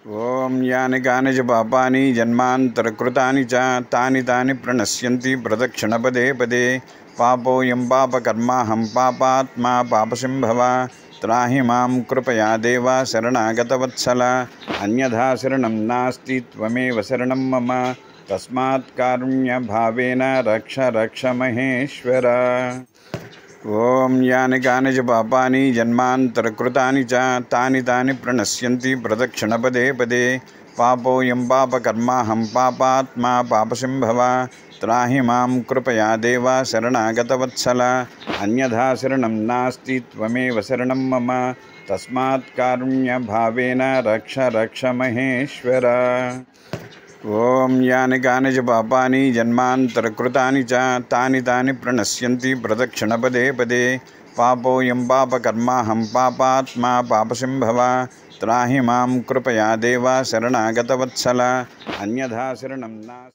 ओम यानि कानि च पापानि जन्मान्तरकृतानि च तानि तानि प्रणश्यन्ति प्रदक्षिणपदे पदे पापोऽयं पापकर्माहं पापात्मा पापसंभव त्राहि मां कृपया देव शरणागतवत्सल अन्यथा शरणं नास्ति त्वमेव शरणं मम तस्मात् कारुण्यभावेन रक्ष रक्ष महेश्वर। ओम यानि कानि च पापानि जन्मान्तरकृतानि च तानि तानि प्रणश्यन्ति प्रदक्षिणपदे पदे पापोऽयं पापकर्माहं पापात्मा पापसंभव त्राहि मां कृपया देव शरणागतवत्सल अन्यथा शरणं नास्ति त्वमेव शरणं मम तस्मात् कारुण्यभावेन रक्ष रक्ष महेश्वर। ओम यानि कानि च पापानि जन्मान्तरकृतानि च तानि तानि प्रणश्यन्ति प्रदक्षिणपदे पदे पापोऽयं पापकर्माहं पापात्मा पापसंभव त्राहि मां कृपया देव शरणागतवत्सल अन्यथा शरणं नास्ति।